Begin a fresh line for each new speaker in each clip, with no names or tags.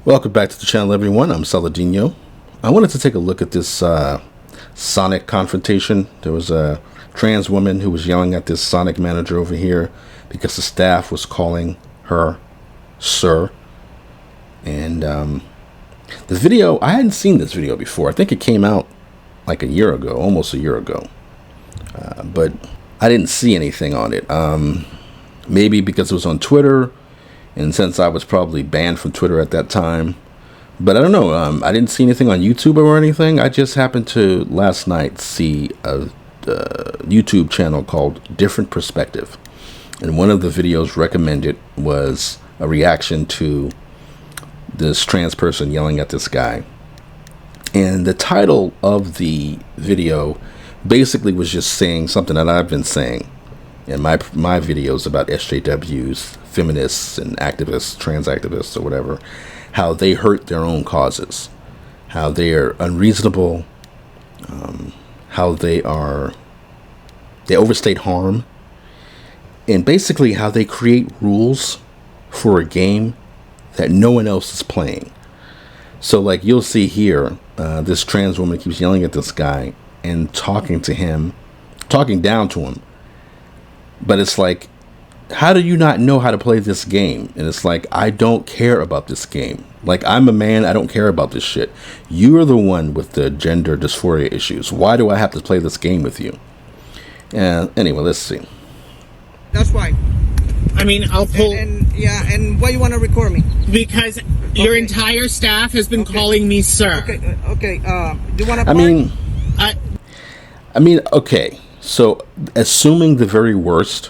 Welcome back to the channel, everyone. I'm Saladino. I wanted to take a look at this Sonic confrontation. There was a trans woman who was yelling at this Sonic manager over here because the staff was calling her sir. And the video, I hadn't seen this video before. I think it came out like a year ago, almost a year ago. But I didn't see anything on it. Maybe because it was on Twitter. And since I was probably banned from Twitter at that time, but I don't know, I didn't see anything on YouTube or anything. I just happened to last night see a YouTube channel called Different Perspective. And one of the videos recommended was a reaction to this trans person yelling at this guy. And the title of the video basically was just saying something that I've been saying in my videos about SJWs, feminists and activists, trans activists or whatever, how they hurt their own causes, how they are unreasonable, how they overstate harm, and basically how they create rules for a game that no one else is playing. So like you'll see here, this trans woman keeps yelling at this guy and talking down to him. But it's like, how do you not know how to play this game? And it's like, I don't care about this game. Like, I'm a man, I don't care about this shit. You're the one with the gender dysphoria issues. Why do I have to play this game with you? Anyway, let's see.
That's why.
I mean, I'll pull...
And why you want to record me?
Because your entire staff has been calling me sir.
Okay, do you want to...
I mean, okay. So, assuming the very worst,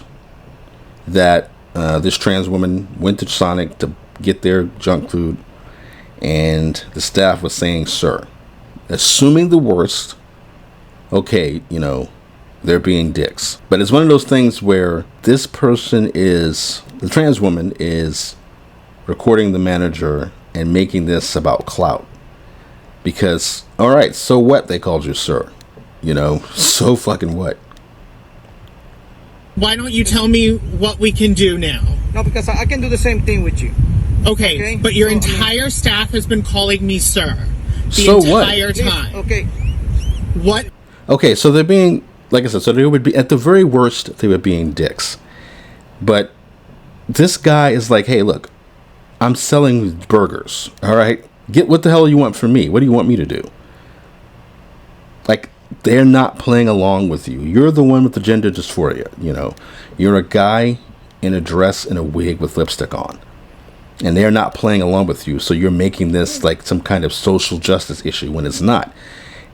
that this trans woman went to Sonic to get their junk food, and the staff was saying, sir. Assuming the worst, okay, you know, they're being dicks. But it's one of those things where this person the trans woman is recording the manager and making this about clout. Because, alright, so what they called you sir? You know, so fucking what?
Why don't you tell me what we can do now?
No, because I can do the same thing with you.
Okay, but your entire staff has been calling me sir
So
entire time.
Okay.
What?
Okay, so they're being, like I said, so they would be, at the very worst, they were being dicks. But this guy is like, hey, look, I'm selling burgers, all right? Get what the hell you want from me. What do you want me to do? Like, they're not playing along with you. You're the one with the gender dysphoria, you know. You're a guy in a dress and a wig with lipstick on. And they're not playing along with you, so you're making this like some kind of social justice issue when it's not.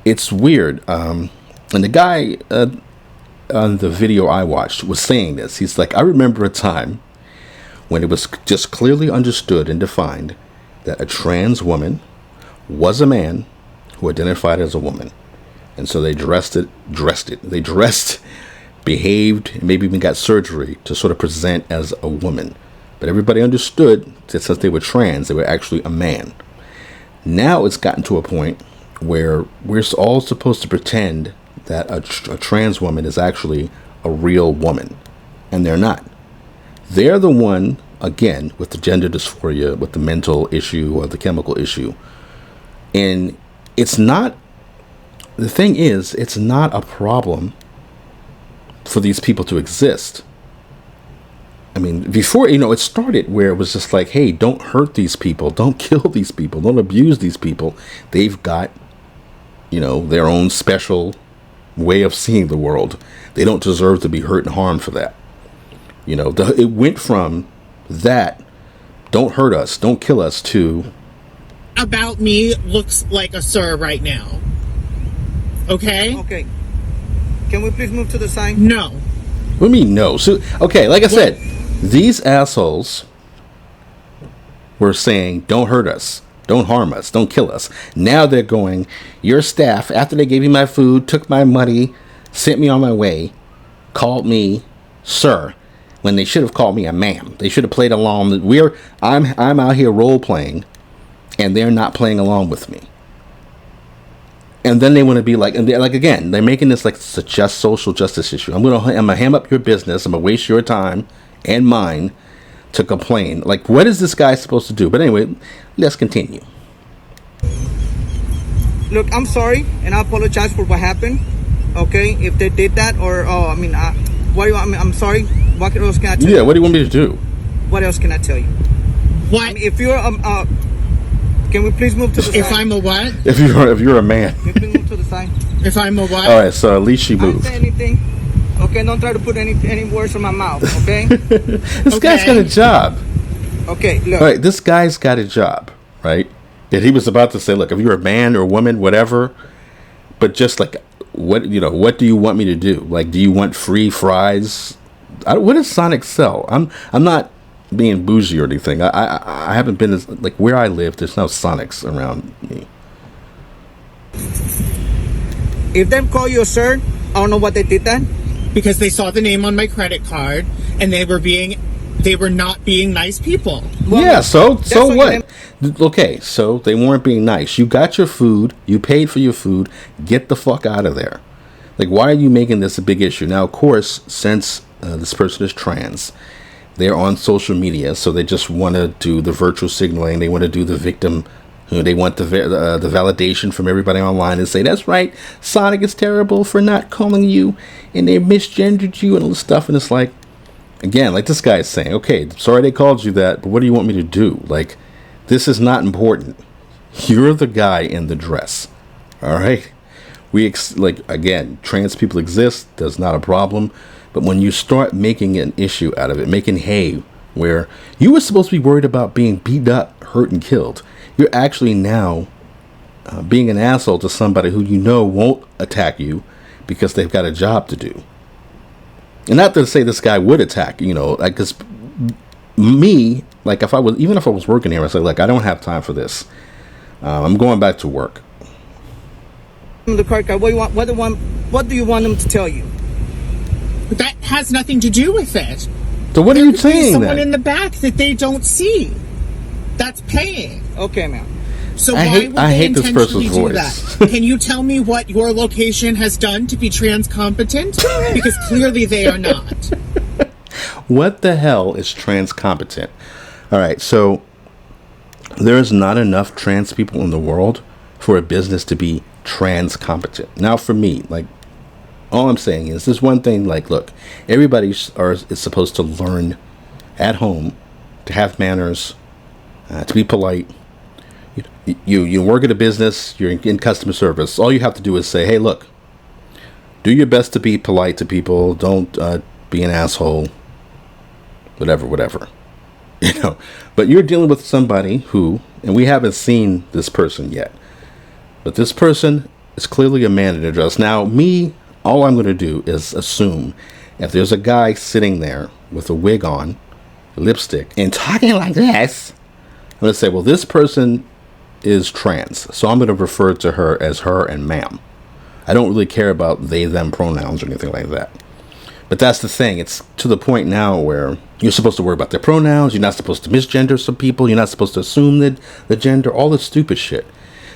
It's weird. And the guy on the video I watched was saying this. He's like, I remember a time when it was just clearly understood and defined that a trans woman was a man who identified as a woman. And so they behaved, maybe even got surgery to sort of present as a woman. But everybody understood that since they were trans, they were actually a man. Now it's gotten to a point where we're all supposed to pretend that a trans woman is actually a real woman. And they're not. They're the one, again, with the gender dysphoria, with the mental issue or the chemical issue. And it's not... The thing is, it's not a problem for these people to exist. I mean, before, you know, it started where it was just like, hey, don't hurt these people. Don't kill these people. Don't abuse these people. They've got, you know, their own special way of seeing the world. They don't deserve to be hurt and harmed for that. You know, it went from that, don't hurt us, don't kill us, to...
About me looks like a sir right now. Okay?
Okay. Can we please move to the side?
No.
What do you mean no? So, okay, like I said, these assholes were saying, don't hurt us, don't harm us, don't kill us. Now they're going, your staff, after they gave me my food, took my money, sent me on my way, called me sir, when they should have called me a ma'am. They should have played along. I'm out here role playing, and they're not playing along with me. And then they want to be like, and they're like, again, they're making this like it's a social justice issue. I'm gonna ham up your business. I'm gonna waste your time and mine to complain. Like, what is this guy supposed to do? But anyway, let's continue.
Look, I'm sorry, and I apologize for what happened. Okay, if they did that, or what do you? I'm sorry. What else can I tell you?
Yeah, what do you want me to do?
What else can I tell you?
What?
I mean, if you're can we please move to the side?
If I'm a what?
If you're a man.
Can we please move to the side?
If I'm a what?
All right, so at least she
I didn't
moved.
say anything. Okay, don't try to put any words in my mouth. Okay.
This guy's got a job.
Okay, look.
All right, this guy's got a job, right? And he was about to say, look, if you're a man or a woman, whatever, but just like, what do you want me to do? Like, do you want free fries? What does Sonic sell? I'm not being bougie or anything. I haven't been like where I live. There's no Sonics around me.
If them call you a sir, I don't know what they did that.
Because they saw the name on my credit card and they were not being nice people.
Well,
yeah, so
what
what? Okay, so they weren't being nice. You got your food. You paid for your food. Get the fuck out of there. Like, why are you making this a big issue? Now, of course, since this person is trans, they're on social media, so they just want to do the virtual signaling. They want to do the victim. They want the validation from everybody online and say, that's right, Sonic is terrible for not calling you, and they misgendered you and all this stuff. And it's like, again, like this guy is saying, okay, sorry they called you that, but what do you want me to do? Like, this is not important. You're the guy in the dress. All right? Again, trans people exist. That's not a problem. But when you start making an issue out of it, making hay, where you were supposed to be worried about being beat up, hurt, and killed, you're actually now being an asshole to somebody who you know won't attack you because they've got a job to do. And not to say this guy would attack, like, because me, like, if I was working here, I say, look, I don't have time for this. I'm going back to work.
The card guy, what do you want them to tell you?
That has nothing to do with it.
So what are you saying
Someone
then?
in the back that they don't see. That's paying.
Okay, ma'am.
So
I
why
hate-
would
I
they
hate this
intentionally
person's
do
voice.
that? Can you tell me what your location has done to be trans competent? Because clearly they are not.
What the hell is trans competent? All right, so there is not enough trans people in the world for a business to be trans competent. Now, for me, like, all I'm saying is this one thing, like, look, everybody is supposed to learn at home to have manners, to be polite. You work at a business, you're in customer service. All you have to do is say, hey, look, do your best to be polite to people. Don't be an asshole. Whatever. But you're dealing with somebody who, and we haven't seen this person yet, but this person is clearly a man in a dress. Now, me, all I'm going to do is assume if there's a guy sitting there with a wig on, lipstick, and talking like this, I'm going to say, well, this person is trans, so I'm going to refer to her as her and ma'am. I don't really care about they, them pronouns or anything like that. But that's the thing. It's to the point now where you're supposed to worry about their pronouns. You're not supposed to misgender some people. You're not supposed to assume the gender, all this stupid shit.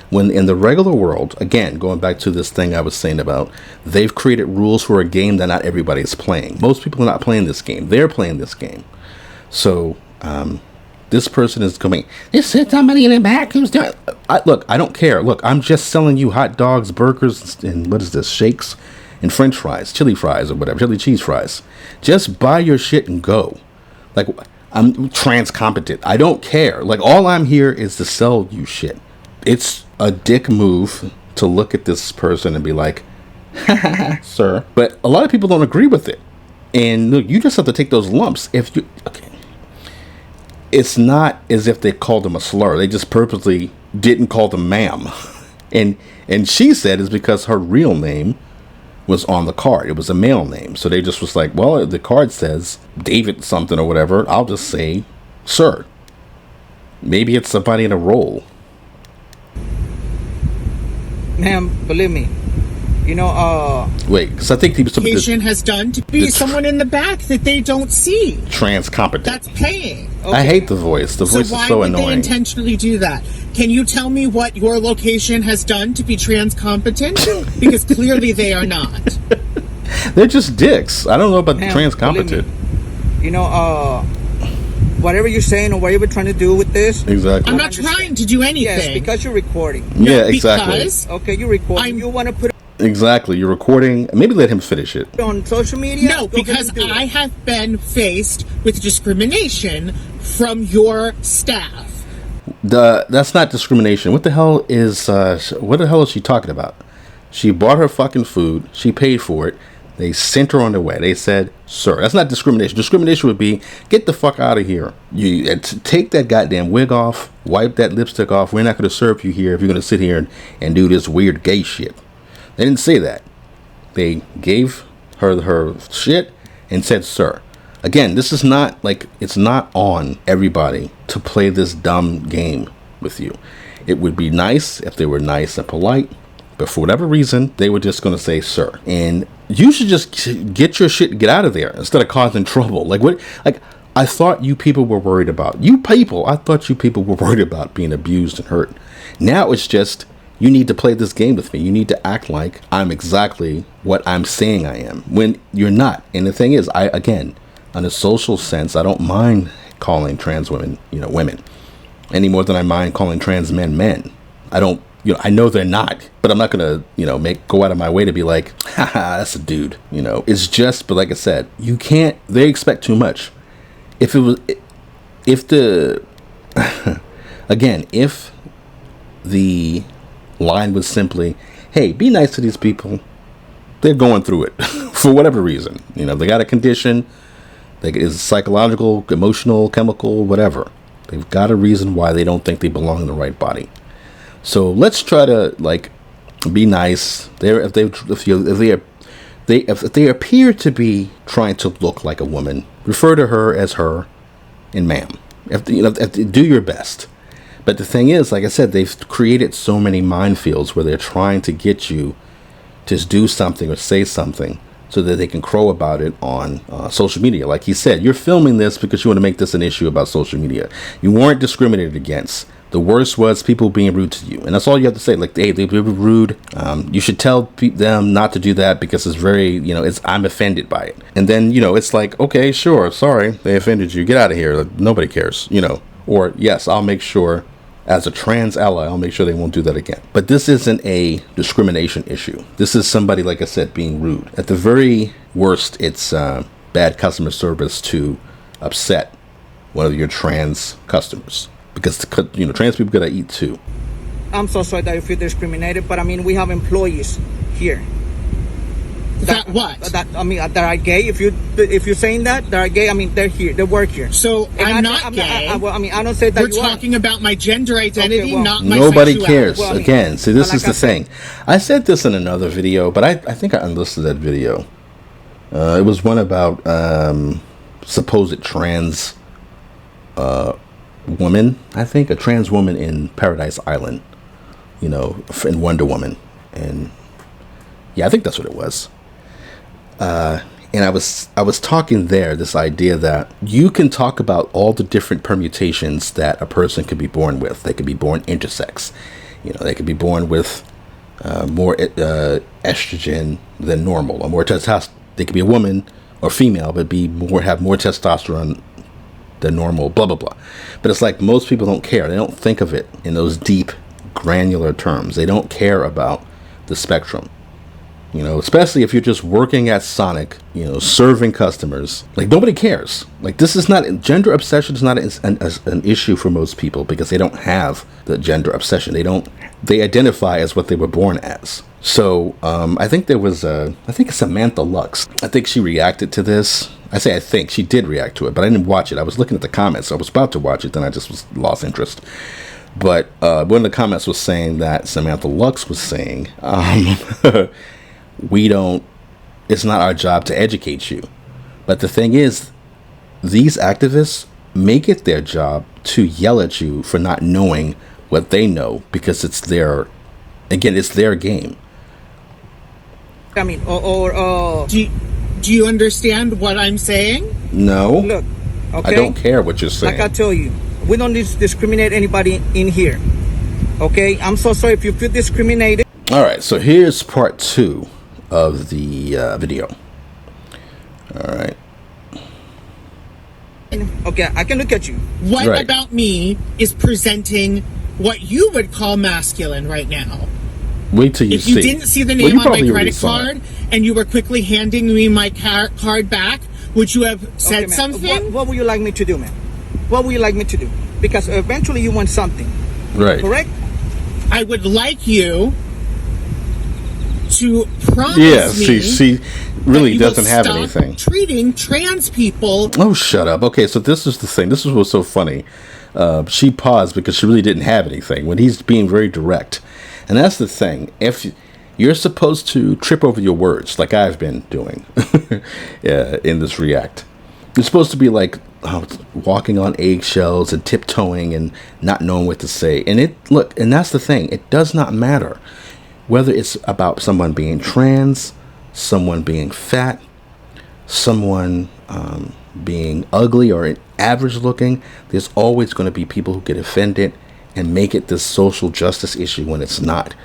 When in the regular world, again, going back to this thing I was saying about, they've created rules for a game that not everybody's playing. Most people are not playing this game. They're playing this game. So, this person is coming, this is somebody in the back who's doing... Look, I don't care. Look, I'm just selling you hot dogs, burgers, and what is this, shakes, and french fries, chili fries, or whatever, chili cheese fries. Just buy your shit and go. Like, I'm trans competent. I don't care. Like, all I'm here is to sell you shit. It's a dick move to look at this person and be like, sir. But a lot of people don't agree with it. And look, you just have to take those lumps. Okay. It's not as if they called them a slur. They just purposely didn't call them ma'am. And she said it's because her real name was on the card. It was a male name. So they just was like, well, the card says David something or whatever. I'll just say, sir. Maybe it's somebody in a role.
Ma'am, believe me.
Wait, because I think he was something
Location has done to be someone in the back that they don't see.
trans competent.
That's paying.
I hate the voice. The voice
So why
is so
would they
annoying.
intentionally do that? Can you tell me what your location has done to be trans competent? Because clearly they are not.
They're just dicks. I don't know about
Ma'am,
trans
believe
competent.
me. whatever you're saying or whatever you're trying to do with this.
Exactly.
I'm not trying to do anything.
Yes, because you're recording.
Yeah, exactly.
Because
Okay, you're recording. You want to put
Exactly. You're recording. Maybe let him finish it.
it on social media?
no,
Go ahead
because
and do it.
I have been faced with discrimination from your staff.
That's not discrimination. What the hell is she talking about? She bought her fucking food. She paid for it. They sent her on the way. They said, "Sir, that's not discrimination. Discrimination would be get the fuck out of here. You take that goddamn wig off. Wipe that lipstick off. We're not going to serve you here if you're going to sit here and do this weird gay shit." They didn't say that. They gave her shit and said, "Sir." Again, this is not like, it's not on everybody to play this dumb game with you. It would be nice if they were nice and polite, but for whatever reason, they were just going to say, "Sir." And you should just get your shit, get out of there instead of causing trouble. Like what? Like I thought you people were worried about. I thought you people were worried about being abused and hurt. Now it's just, you need to play this game with me. You need to act like I'm exactly what I'm saying I am when you're not. And the thing is, again, on a social sense, I don't mind calling trans women, women, any more than I mind calling trans men. I don't, I know they're not, but I'm not gonna, go out of my way to be like, haha, that's a dude. It's just, but like I said, you can't. They expect too much. If the line was simply, "Hey, be nice to these people. They're going through it for whatever reason. They got a condition. It's psychological, emotional, chemical, whatever. They've got a reason why they don't think they belong in the right body. So let's try to be nice. If they appear to be trying to look like a woman, refer to her as her and ma'am. Do your best." But the thing is, like I said, they've created so many minefields where they're trying to get you to do something or say something so that they can crow about it on social media. Like he said, you're filming this because you want to make this an issue about social media. You weren't discriminated against. The worst was people being rude to you. And that's all you have to say. Like, hey, they were rude. You should tell them not to do that because it's very, I'm offended by it. And then, it's like, okay, sure, sorry, they offended you. Get out of here. Like, nobody cares, Or, yes, I'll make sure, as a trans ally, I'll make sure they won't do that again. But this isn't a discrimination issue. This is somebody, like I said, being rude. At the very worst, it's bad customer service to upset one of your trans customers. Because, trans people gotta eat too.
I'm so sorry that you feel discriminated, but we have employees here.
That what?
That are gay. If you're saying that are gay, they're here. They work here.
So
And
I'm not gay.
I don't say that
We're
you are.
talking about my gender identity,
Okay, well,
not my
Nobody
sexuality.
cares.
Well,
Again, see, this
like
is the
I said-
thing. I said this in another video, but I think I unlisted that video. It was one about supposed trans woman. I think a trans woman in Paradise Island, in Wonder Woman. And yeah, I think that's what it was. And I was talking there, this idea that you can talk about all the different permutations that a person could be born with. They could be born intersex. They could be born with more estrogen than normal, or more testosterone. They could be a woman or female, but have more testosterone than normal, blah, blah, blah. But it's like most people don't care. They don't think of it in those deep, granular terms. They don't care about the spectrum. Especially if you're just working at Sonic, serving customers. Like, nobody cares. Like, this is not, gender obsession is not an issue for most people because they don't have the gender obsession. They identify as what they were born as. So, I think there was Samantha Lux. I think she reacted to this. I think she did react to it, but I didn't watch it. I was looking at the comments. I was about to watch it, then I just lost interest. But one of the comments was saying that Samantha Lux was saying, it's not our job to educate you. But the thing is, these activists make it their job to yell at you for not knowing what they know because it's their game.
Do you understand what I'm saying?
No.
Look, okay.
I don't care what you're saying.
Like I tell you, we don't discriminate anybody in here. Okay, I'm so sorry if you feel discriminated.
All right, so here's part 2 of the video. All right.
Okay, I can look at you.
What
Right.
about me is presenting what you would call masculine right now?
Wait till you
If
see.
you didn't see the
Well,
name
you
on my
probably already
credit
saw it.
card and you were quickly handing me my card back, would you have said
Okay, ma'am.
something?
What would you like me to do, ma'am? What would you like me to do? Because eventually you want something,
Right.
correct?
I would like you to promise
Yeah,
me
she
that
really
you will
doesn't have
stop
anything.
treating trans people.
Oh, shut up. Okay, so this is the thing. This is what's so funny. She paused because she really didn't have anything when he's being very direct. And that's the thing. If you're supposed to trip over your words, like I've been doing in this react, you're supposed to be like walking on eggshells and tiptoeing and not knowing what to say. And and that's the thing. It does not matter whether it's about someone being trans, someone being fat, someone being ugly or average looking. There's always going to be people who get offended and make it this social justice issue when it's not.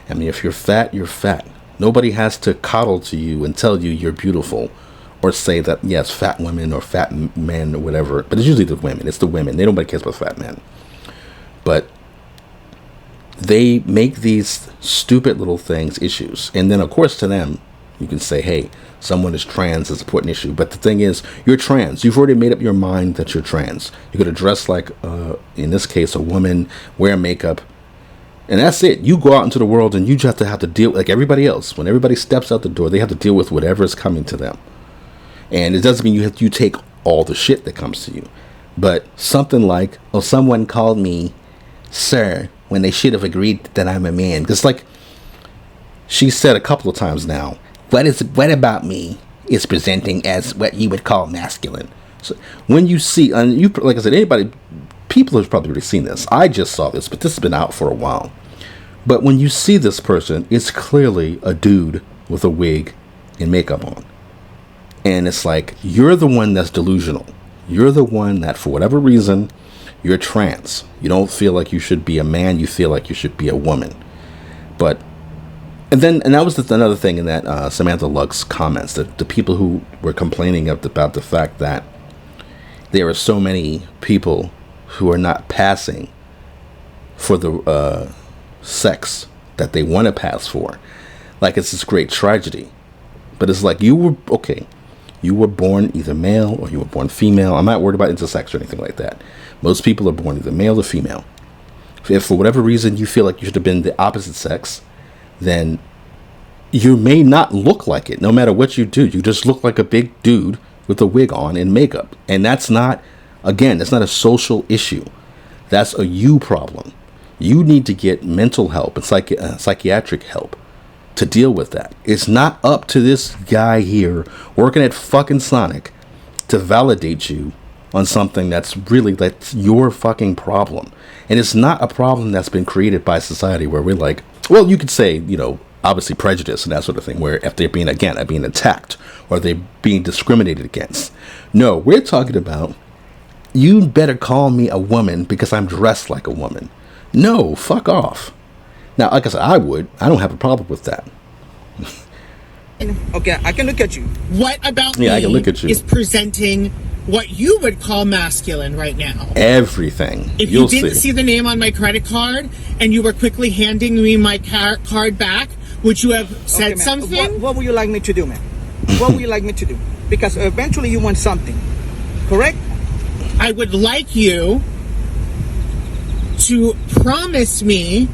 I mean, if you're fat, you're fat. Nobody has to coddle to you and tell you you're beautiful or say that, yes, fat women or fat men or whatever. But it's usually the women. It's the women. Nobody cares about fat men. But they make these stupid little things issues. And then, of course, to them, you can say, hey, someone is trans is an important issue. But the thing is, you're trans. You've already made up your mind that you're trans. You're going to dress like, in this case, a woman, wear makeup. And that's it. You go out into the world and you just have to deal like everybody else. When everybody steps out the door, they have to deal with whatever is coming to them. And it doesn't mean you take all the shit that comes to you. But something like, oh, someone called me sir when they should have agreed that I'm a man. Because like she said a couple of times now, what about me is presenting as what you would call masculine. So when you see, and you, like I said, people have probably already seen this. I just saw this, but this has been out for a while. But when you see this person, it's clearly a dude with a wig and makeup on. And it's like, you're the one that's delusional. You're the one that, for whatever reason, you're trans. You don't feel like you should be a man. You feel like you should be a woman. And that was another thing in that Samantha Luck's comments, that the people who were complaining about the fact that there are so many people who are not passing for the sex that they want to pass for. Like it's this great tragedy. But it's like you were born either male or you were born female. I'm not worried about intersex or anything like that. Most people are born either male or female. If for whatever reason you feel like you should have been the opposite sex, then you may not look like it. No matter what you do, you just look like a big dude with a wig on and makeup. And that's not a social issue. That's a you problem. You need to get mental help and psychiatric help to deal with that. It's not up to this guy here working at fucking Sonic to validate you on something that's your fucking problem. And it's not a problem that's been created by society where we're like, well, you could say, obviously prejudice and that sort of thing, where if they're being attacked or they're being discriminated against. No, we're talking about, you better call me a woman because I'm dressed like a woman. No, fuck off. Now, like I said, I don't have a problem with that.
Okay, I can look at you.
What about
Yeah, I can
me
look at you.
is presenting what you would call masculine right now?
Everything.
If
You'll
you didn't see the name on my credit card and you were quickly handing me my card back, would you have said
Okay, ma'am.
something?
What would you like me to do, ma'am? What would you like me to do? Because eventually you want something, correct?
I would like you to promise me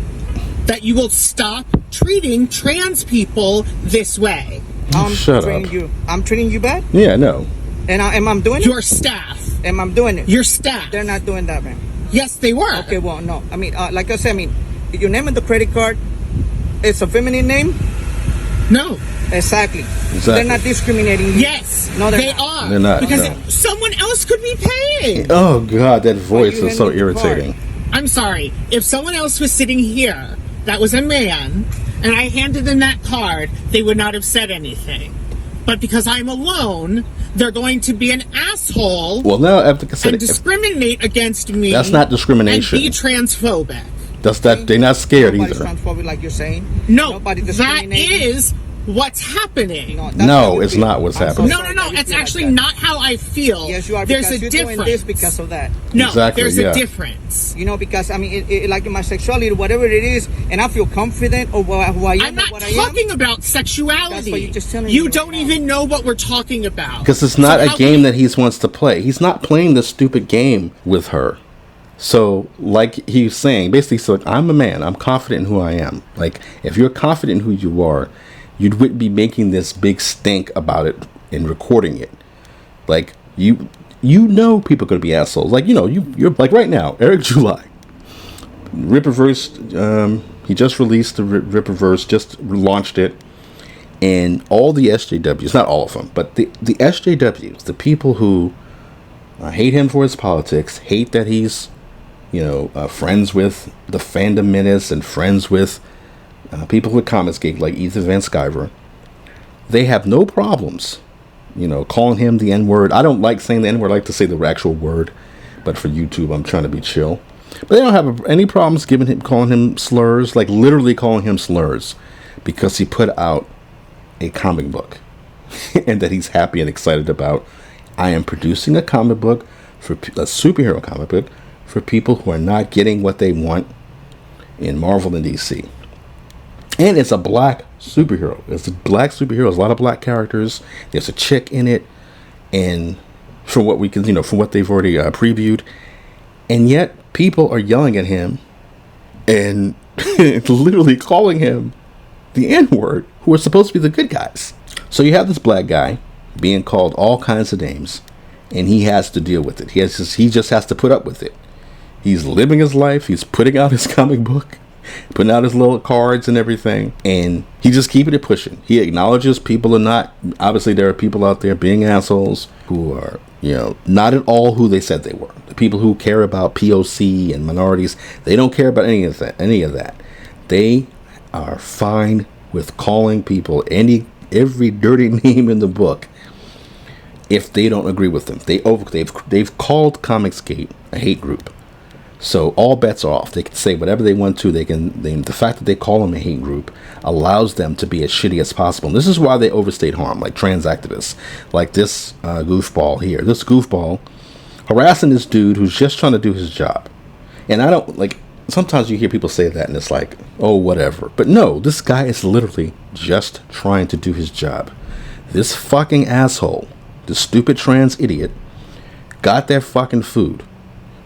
that you will stop treating trans people this way.
Shut up.
I'm treating you bad?
Yeah, no.
And am doing it?
Your staff.
Am I doing it?
Your staff.
They're not doing that, man.
Yes, they were.
Okay, well, no. I mean, like I said, your name on the credit card, it's a feminine name?
No.
Exactly. They're not discriminating you.
Yes.
No,
they
not.
are.
They're not,
Because
no.
someone else could be paying.
Oh, God, that voice
you
is so
handed the card?
irritating.
I'm sorry. If someone else was sitting here that was a man and I handed them that card, they would not have said anything. But because I'm alone, they're going to be an asshole
Well, now, like I said,
and discriminate against me.
that's not discrimination.
And be transphobic.
They're not scared
Nobody's
either.
transphobic like you're saying.
No,
Nobody
that
discriminating.
is what's happening.
No, that's
No,
how you
it's
feel.
not what's
I'm so
happening.
No,
sorry
no,
that you
it's
feel
actually
like that.
not how I feel.
Yes, you are.
There's
Because
a
you're
difference.
doing this because of that.
No,
Exactly,
there's
yeah.
a difference.
You know, because I mean, like in my sexuality, whatever it is, and I feel confident of who I am.
I'm not
what I am.
talking about sexuality.
That's what you're just telling me
You
right
don't
now.
even know what we're talking about.
Because it's not
So
a
how
game
can
that he wants to play. He's not playing this stupid game with her. So, like he's saying, basically, so like, I'm a man. I'm confident in who I am. Like, if you're confident in who you are, you wouldn't be making this big stink about it and recording it. Like, you know people are going to be assholes. Like, you know, you're like right now, Eric July. Rippaverse, he just released the Rippaverse, just launched it. And all the SJWs, not all of them, but the SJWs, the people who hate him for his politics, hate that he's, friends with the fandom menace and friends with people with Comicsgate like Ethan Van Sciver, they have no problems, calling him the N-word. I don't like saying the N-word. I like to say the actual word, but for YouTube, I'm trying to be chill. But they don't have any problems calling him slurs, like literally calling him slurs, because he put out a comic book and that he's happy and excited about. I am producing a comic book, for a superhero comic book, for people who are not getting what they want in Marvel and DC. And it's a black superhero. It's a black superhero. There's a lot of black characters. There's a chick in it. And from what we can, from what they've already previewed. And yet people are yelling at him and literally calling him the N-word, who are supposed to be the good guys. So you have this black guy being called all kinds of names, and he has to deal with it. He just has to put up with it. He's living his life. He's putting out his comic book, putting out his little cards and everything, and he just keeping it pushing. He acknowledges people are not, obviously there are people out there being assholes who are, not at all who they said they were. The people who care about POC and minorities, they don't care about any of that. They are fine with calling people every dirty name in the book if they don't agree with them. They've called Comicsgate a hate group, so all bets are off. They can say whatever they want to. The fact that they call them a hate group allows them to be as shitty as possible. And this is why they overstate harm, like trans activists, like this goofball here. This goofball harassing this dude who's just trying to do his job. And I don't like. Sometimes you hear people say that and it's like, oh, whatever. But no, this guy is literally just trying to do his job. This fucking asshole, this stupid trans idiot, got their fucking food.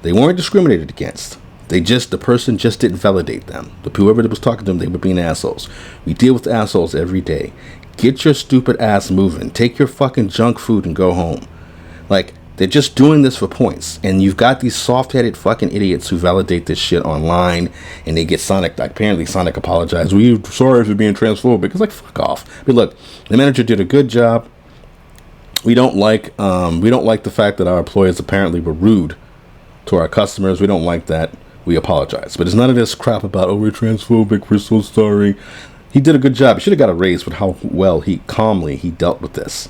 They weren't discriminated against. The person just didn't validate them. Whoever was talking to them, they were being assholes. We deal with assholes every day. Get your stupid ass moving. Take your fucking junk food and go home. Like, they're just doing this for points. And you've got these soft-headed fucking idiots who validate this shit online. And they get Sonic, apparently Sonic apologized. We're sorry for being transphobic. It's like, fuck off. But look, the manager did a good job. We don't like the fact that our employees apparently were rude to our customers. We don't like that. We apologize. But it's none of this crap about, oh, we're transphobic, we're so sorry. He did a good job. He should have got a raise with how well he dealt with this.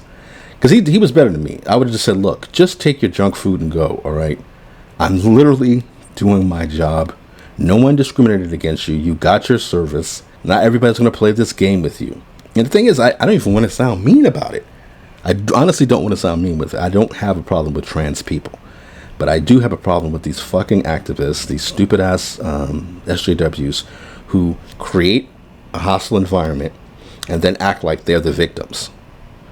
Because he was better than me. I would have just said, look, just take your junk food and go, all right? I'm literally doing my job. No one discriminated against you. You got your service. Not everybody's going to play this game with you. And the thing is, I don't even want to sound mean about it. I honestly don't want to sound mean with it. I don't have a problem with trans people. But I do have a problem with these fucking activists, these stupid-ass SJWs who create a hostile environment and then act like they're the victims.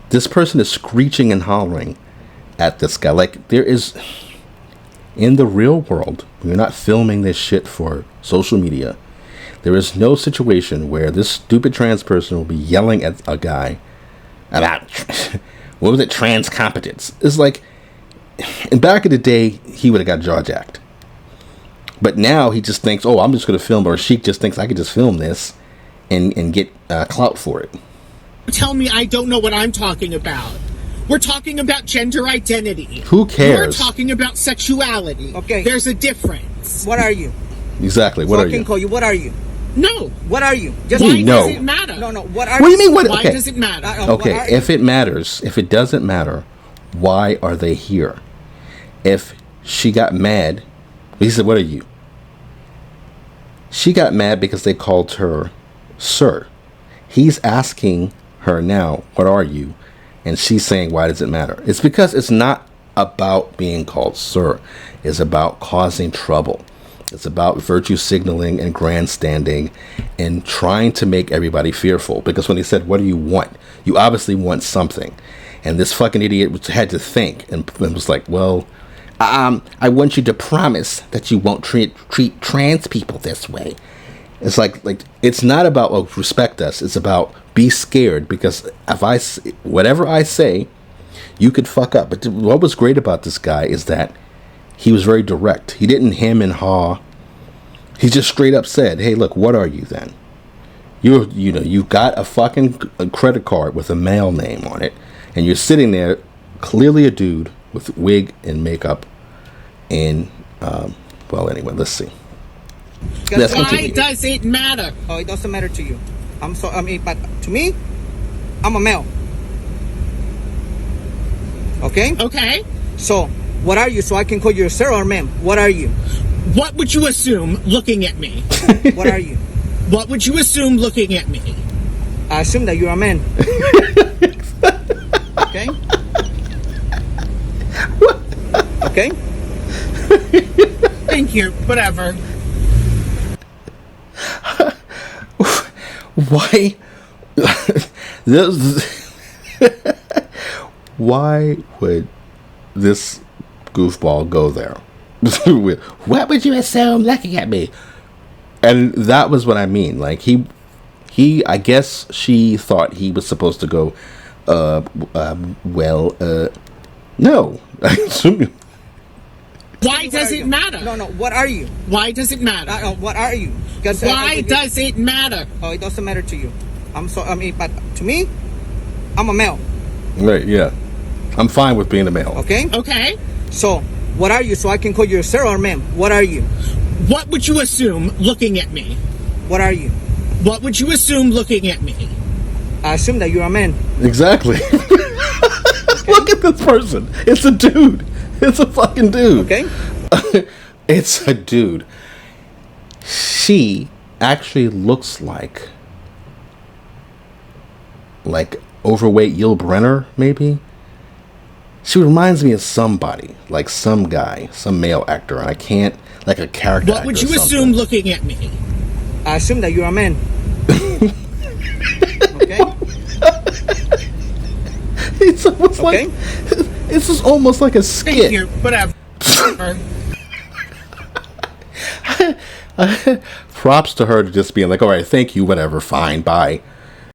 This person is screeching and hollering at this guy. Like, there is, in the real world, we're not filming this shit for social media. There is no situation where this stupid trans person will be yelling at a guy about, what was it, trans competence. It's like, and back in the day, he would have got jaw-jacked. But now he just thinks, oh, I'm just going to film, or she just thinks I could just film this and get clout for it.
Tell me I don't know what I'm talking about. We're talking about gender identity.
Who cares?
We're talking about sexuality.
Okay.
There's a difference.
What are you?
Exactly. What are you?
Call you. What are you?
No.
What are you? Just
Why
no.
does it matter?
No. What are
What do you
you?
mean? What?
Why
Okay.
does it matter?
Okay. If it matters, if it doesn't matter, why are they here? If she got mad, he said, what are you? She got mad because they called her sir. He's asking her now, what are you? And she's saying, why does it matter? It's because it's not about being called sir. It's about causing trouble. It's about virtue signaling and grandstanding and trying to make everybody fearful. Because when he said, what do you want? You obviously want something. And this fucking idiot had to think and was like, well, I want you to promise that you won't treat trans people this way. It's like it's not about, oh, respect us. It's about be scared, because if whatever I say, you could fuck up. But what was great about this guy is that he was very direct. He didn't hem and haw. He just straight up said, hey, look, what are you then? You've got a fucking credit card with a male name on it, and you're sitting there, clearly a dude with wig and makeup, and well, anyway, let's see. Let's
Why
continue.
does it matter?
Oh, it doesn't matter to you. But to me, I'm a male. Okay?
Okay.
So, what are you? So I can call you sir or ma'am. What are you?
What would you assume looking at me?
What are you?
What would you assume looking at me?
I assume that you're a man. Okay? Okay?
Thank you. Whatever.
Why? Why would this goofball go there? What would you assume looking at me? And that was what I mean. Like he I guess she thought he was supposed to go, no. I assume.
Why does it matter?
No. What are you?
Why does it matter?
What are you?
Why does it matter?
Oh, it doesn't matter to you. But to me, I'm a male.
Right, yeah. I'm fine with being a male.
Okay?
Okay.
So, what are you? So I can call you sir or ma'am. What are you?
What would you assume looking at me?
What are you?
What would you assume looking at me?
I assume that you're a man.
Exactly. Look at this person. It's a dude. It's a fucking dude.
Okay?
It's a dude. She actually looks like overweight Yul Brynner, maybe. She reminds me of somebody, like some guy, some male actor, and I can't, like a character.
What would you assume looking at me?
I assume that you're a man. Okay?
It's almost
Okay?
like this is almost like a skit.
Thank you. Whatever.
Props to her to just being like, all right, thank you, whatever, fine, bye.